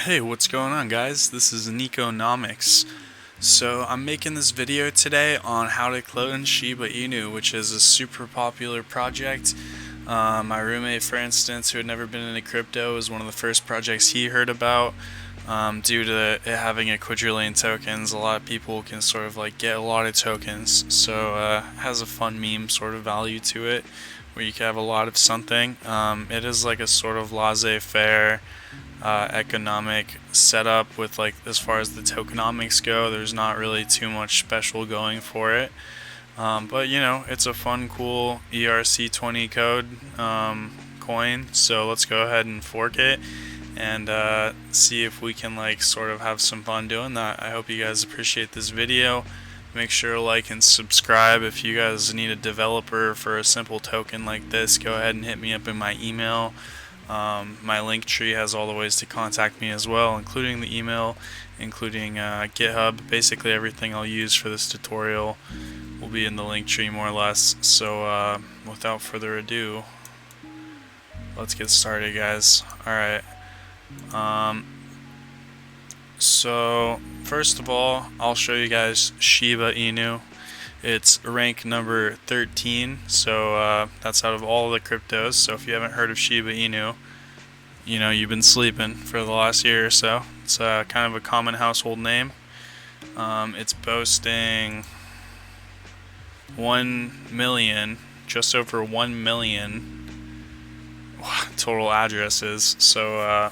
Hey, what's going on, guys? This is Niconomics. So I'm making this video today on how to clone Shiba Inu, which is a super popular project. My roommate, for instance, who had never been into crypto, was one of the first projects he heard about. Due to it having a quadrillion tokens, a lot of people can sort of like get a lot of tokens. So it has a fun meme sort of value to it, where you can have a lot of something. It is like a sort of laissez-faire economic setup with, like, as far as the tokenomics go, there's not really too much special going for it. But you know, it's a fun, cool ERC20 code coin. So let's go ahead and fork it and see if we can like sort of have some fun doing that. I hope you guys appreciate this video. Make sure to like and subscribe. If you guys need a developer for a simple token like this, go ahead and hit me up in my email. My link tree has all the ways to contact me as well, including the email, including GitHub. Basically everything I'll use for this tutorial will be in the link tree, more or less. So without further ado, let's get started, guys. Alright. So first of all, I'll show you guys Shiba Inu. It's rank number 13, so that's out of all the cryptos. So if you haven't heard of Shiba Inu, you know, you've been sleeping for the last year or so. It's kind of a common household name. It's boasting 1 million, just over 1 million total addresses. So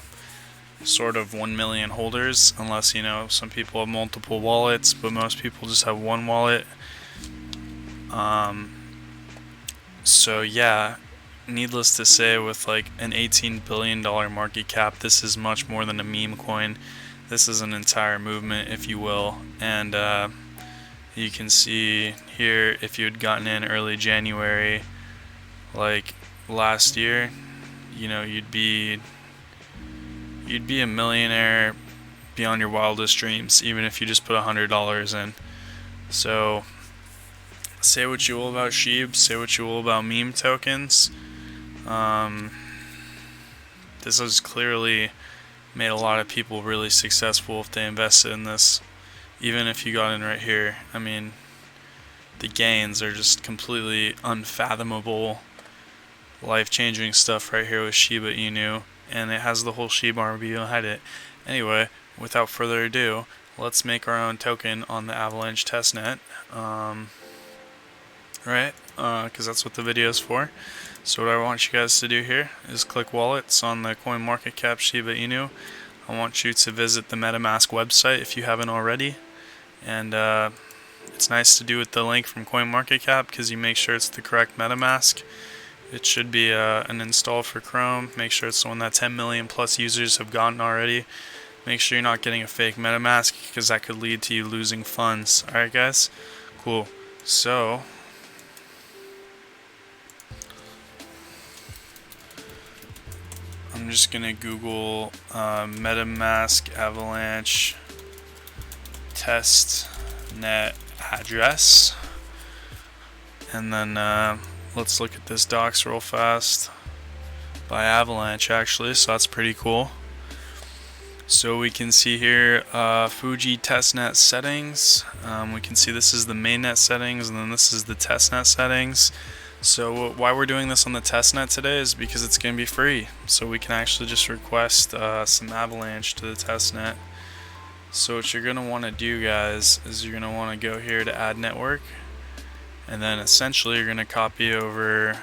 sort of 1 million holders, unless, you know, some people have multiple wallets, but most people just have one wallet. So yeah, needless to say, with like an $18 billion market cap, this is much more than a meme coin. This is an entire movement, if you will. And you can see here, if you had gotten in early January, like last year, you know, you'd be a millionaire beyond your wildest dreams, even if you just put $100 in. So say what you will about Sheeb, say what you will about meme tokens. This has clearly made a lot of people really successful if they invested in this. Even if you got in right here, I mean, the gains are just completely unfathomable, life-changing stuff right here with Shiba Inu, and it has the whole Shiba army behind it. Anyway, without further ado, let's make our own token on the Avalanche testnet. Right? Because that's what the video is for. So what I want you guys to do here is click wallets on the CoinMarketCap Shiba Inu. I want you to visit the MetaMask website if you haven't already. And it's nice to do with the link from CoinMarketCap because you make sure it's the correct MetaMask. It should be an install for Chrome. Make sure it's the one that 10 million plus users have gotten already. Make sure you're not getting a fake MetaMask because that could lead to you losing funds. Alright, guys? Cool. So I'm just gonna Google MetaMask Avalanche testnet address, and then let's look at this docs real fast by Avalanche, actually. So that's pretty cool. So we can see here Fuji testnet settings. We can see this is the mainnet settings, and then this is the testnet settings. So why we're doing this on the testnet today is because it's going to be free. So we can actually just request some Avalanche to the testnet. So what you're going to want to do, guys, is you're going to want to go here to add network. And then essentially you're going to copy over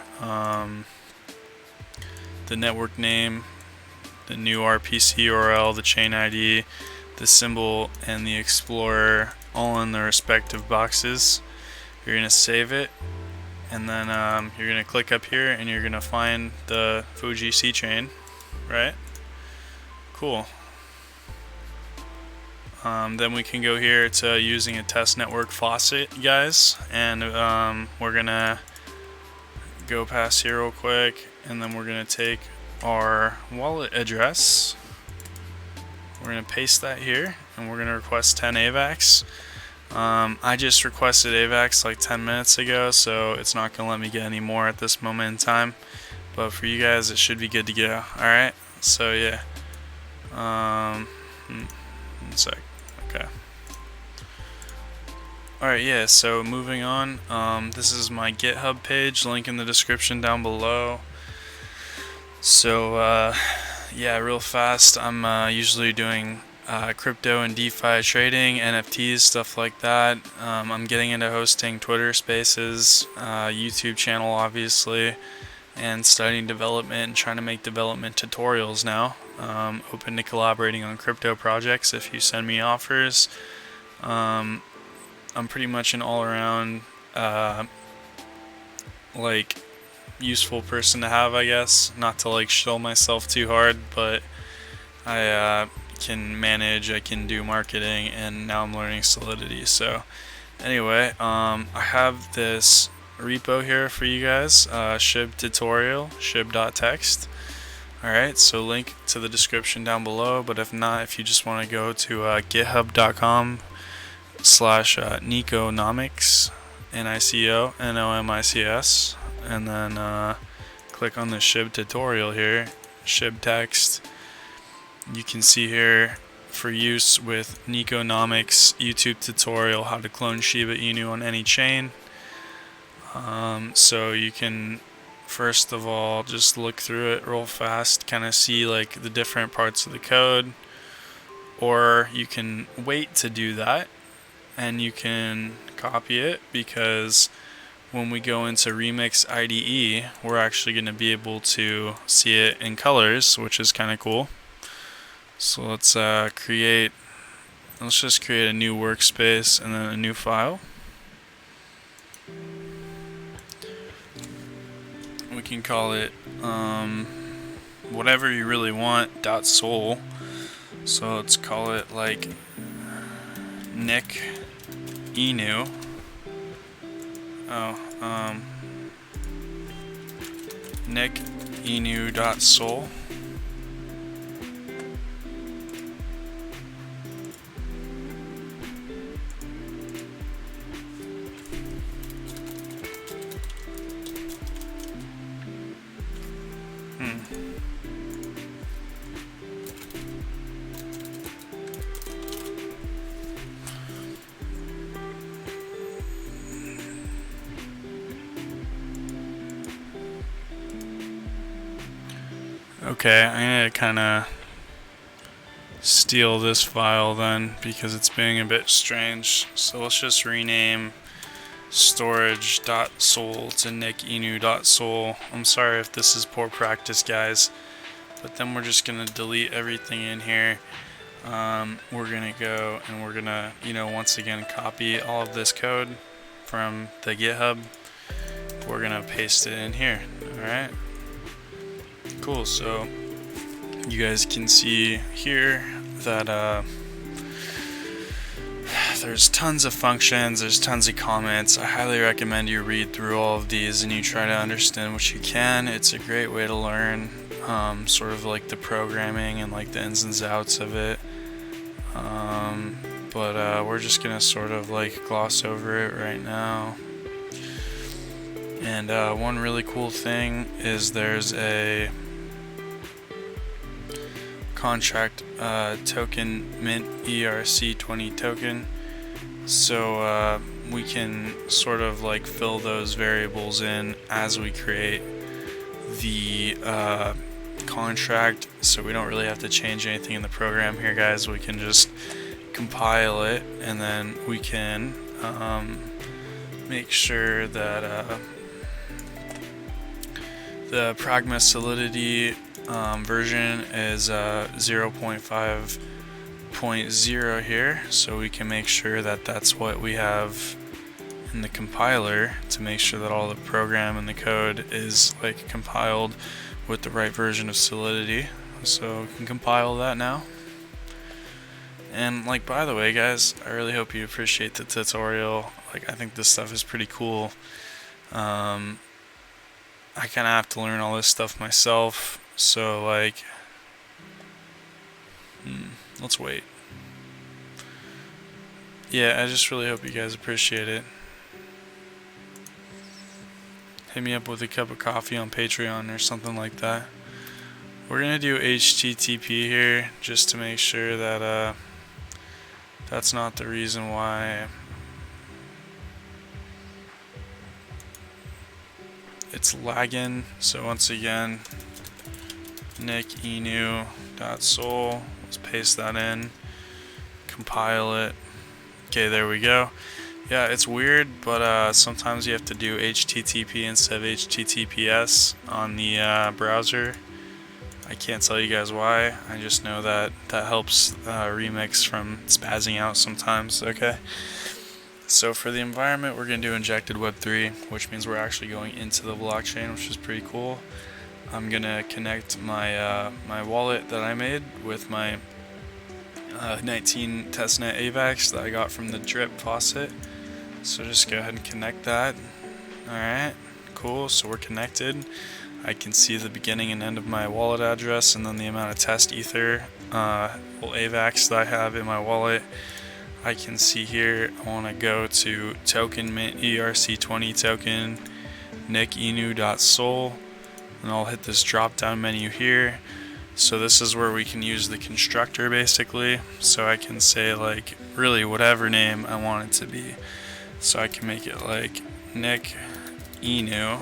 the network name, the new RPC URL, the chain ID, the symbol, and the explorer, all in the respective boxes. You're going to save it. And then you're going to click up here and you're going to find the Fuji C chain, right? Cool. Then we can go here to using a test network faucet, guys. And we're going to go past here real quick. And then we're going to take our wallet address. We're going to paste that here. And we're going to request 10 AVAX. I just requested AVAX like 10 minutes ago, so it's not going to let me get any more at this moment in time. But for you guys, it should be good to go. Alright, so yeah. One sec. Okay. Alright, yeah, so moving on. This is my GitHub page, link in the description down below. So, yeah, real fast, I'm usually doing crypto and DeFi trading, NFTs, stuff like that. I'm getting into hosting Twitter Spaces, YouTube channel, obviously, and studying development and trying to make development tutorials now. Open to collaborating on crypto projects if you send me offers. I'm pretty much an all-around like useful person to have, I guess. Not to like shill myself too hard, but I can manage, I can do marketing, and now I'm learning Solidity. So anyway, I have this repo here for you guys, Shib tutorial, shib.txt. Alright, so link to the description down below, but if not, if you just want to go to github.com/Niconomics, Niconomics, and then click on the Shib tutorial here, Shib text. You can see here, for use with Niconomics YouTube tutorial, how to clone Shiba Inu on any chain. So you can first of all just look through it real fast, kind of see like the different parts of the code, or you can wait to do that and you can copy it, because when we go into Remix IDE, we're actually going to be able to see it in colors, which is kind of cool. So let's just create a new workspace and then a new file. We can call it whatever you really want, .sol. So let's call it like Nick Inu. Nick Inu.sol. Okay, I'm gonna kind of steal this file then, because it's being a bit strange. So let's just rename storage.sol to nickinu.sol. I'm sorry if this is poor practice, guys, but then we're just gonna delete everything in here. We're gonna go and we're gonna, once again copy all of this code from the GitHub. We're gonna paste it in here. Alright, cool. So you guys can see here that there's tons of functions, there's tons of comments. I highly recommend you read through all of these and you try to understand what you can. It's a great way to learn sort of like the programming and like the ins and outs of it. But we're just gonna sort of like gloss over it right now. And one really cool thing is there's a contract token mint ERC20 token, so we can sort of like fill those variables in as we create the contract, so we don't really have to change anything in the program here, guys. We can just compile it and then we can make sure that the Pragma Solidity version is 0.5.0 here, so we can make sure that that's what we have in the compiler to make sure that all the program and the code is like compiled with the right version of Solidity. So we can compile that now. And like, by the way, guys, I really hope you appreciate the tutorial. Like, I think this stuff is pretty cool. I kind of have to learn all this stuff myself, so like, let's wait. Yeah, I just really hope you guys appreciate it. Hit me up with a cup of coffee on Patreon or something like that, We're gonna do HTTP here just to make sure that that's not the reason why it's lagging. So once again, nickenu.sol, let's paste that in, compile it. Okay, there we go. Yeah, it's weird, but sometimes you have to do HTTP instead of HTTPS on the browser. I can't tell you guys why. I just know that that helps Remix from spazzing out sometimes. Okay. So for the environment, we're going to do injected Web3, which means we're actually going into the blockchain, which is pretty cool. I'm going to connect my my wallet that I made with my 19 testnet AVAX that I got from the drip faucet. So just go ahead and connect that. Alright, cool. So we're connected. I can see the beginning and end of my wallet address and then the amount of test ether AVAX that I have in my wallet. I can see here I want to go to token mint ERC20 token nickenu.sol, and I'll hit this drop down menu here. So this is where we can use the constructor basically. So I can say like really whatever name I want it to be. So I can make it like nickenu.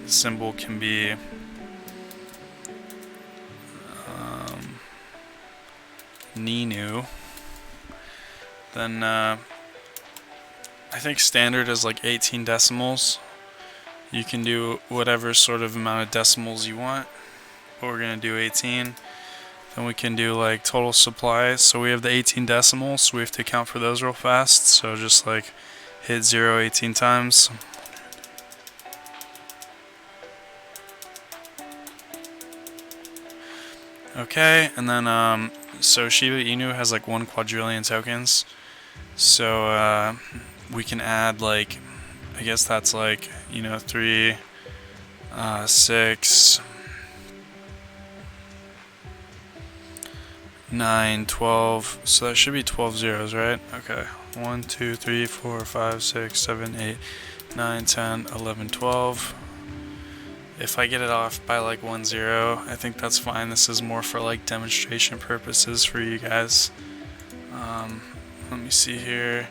Symbol can be Ninu. Then I think standard is like 18 decimals. You can do whatever sort of amount of decimals you want, but we're gonna do 18. Then we can do like total supply. So we have the 18 decimals, so we have to account for those real fast. So just like hit 0 18 times. Okay, and then so Shiba Inu has like 1 quadrillion tokens. So we can add like, I guess that's like, you know, 3, 6, 9, 12. So that should be 12 zeros, right? Okay. 1, 2, 3, 4, 5, 6, 7, 8, 9, 10, 11, 12. If I get it off by like 1 0, I think that's fine. This is more for like demonstration purposes for you guys. Let me see here.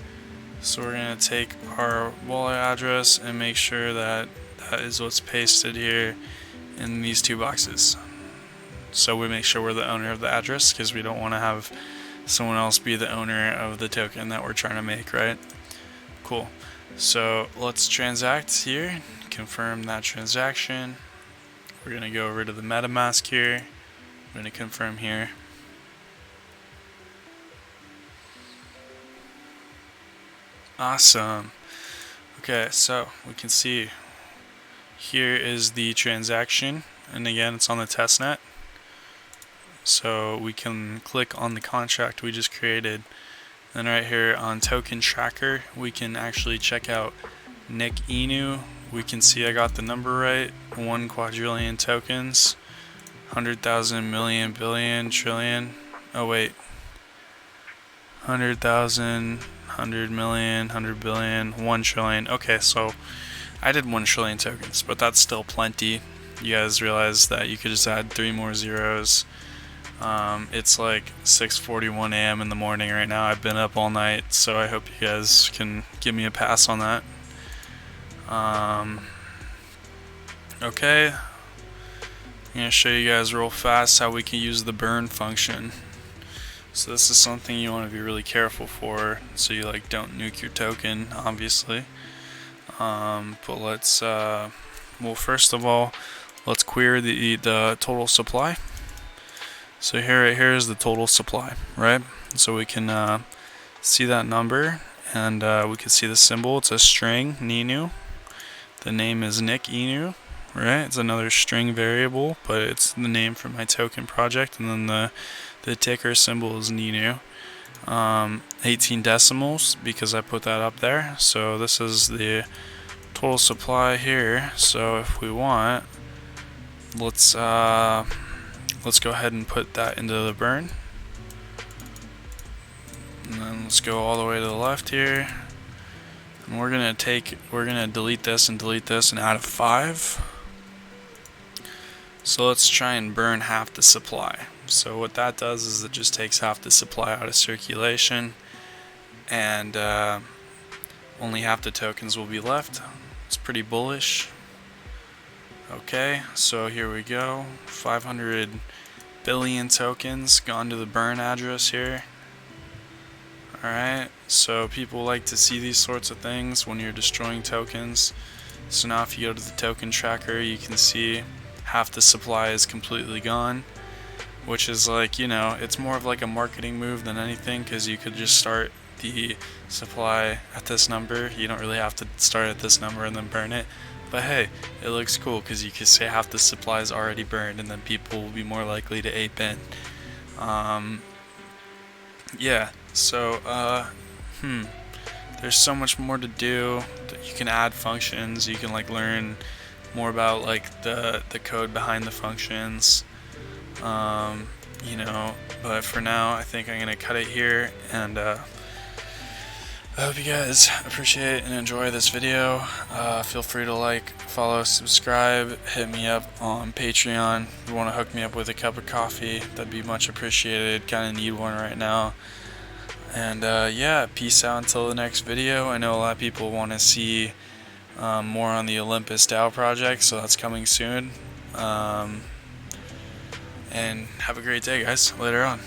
So we're gonna take our wallet address and make sure that that is what's pasted here in these 2 boxes. So we make sure we're the owner of the address because we don't want to have someone else be the owner of the token that we're trying to make, right? Cool. So let's transact here, confirm that transaction. We're going to go over to the MetaMask here. I'm going to confirm here. Awesome. Okay, so we can see here is the transaction, and again it's on the testnet. So we can click on the contract we just created. Then right here on token tracker, we can actually check out Nick Inu. We can see I got the number right. 1 quadrillion tokens, 100,000 million billion trillion. Oh wait, 100,000, 100 million, 100 billion, 1 trillion. Okay, so I did 1 trillion tokens, but that's still plenty. You guys realize that you could just add 3 more zeros. It's like 6:41 a.m. in the morning right now. I've been up all night, so I hope you guys can give me a pass on that. Okay, I'm going to show you guys real fast how we can use the burn function. So this is something you want to be really careful for, so you like don't nuke your token, obviously. But let's well, first of all, let's query the total supply. So right here is the total supply, right? So we can see that number, and we can see the symbol. It's a string, Ninu. The name is Nick Inu, right? It's another string variable, but it's the name from my token project, and then the ticker symbol is Ninu. 18 decimals because I put that up there. So this is the total supply here. So if we want, let's go ahead and put that into the burn, and then let's go all the way to the left here, and we're gonna delete this and delete this and add a 5. So let's try and burn half the supply. So what that does is it just takes half the supply out of circulation, and only half the tokens will be left. It's pretty bullish. Okay, so here we go. 500 billion tokens gone to the burn address here. Alright, so people like to see these sorts of things when you're destroying tokens. So now if you go to the token tracker, you can see half the supply is completely gone, which is like, you know, it's more of like a marketing move than anything, because you could just start the supply at this number. You don't really have to start at this number and then burn it. But hey, it looks cool because you can say half the supply is already burned, and then people will be more likely to ape in. Yeah, so there's so much more to do. You can add functions. You can like learn more about like the code behind the functions. You know, but for now, I think I'm gonna cut it here, and I hope you guys appreciate and enjoy this video. Feel free to like, follow, subscribe, hit me up on Patreon. If you want to hook me up with a cup of coffee, that'd be much appreciated. Kind of need one right now. And yeah, peace out until the next video. I know a lot of people want to see more on the Olympus DAO project, so that's coming soon. And have a great day, guys. Later on.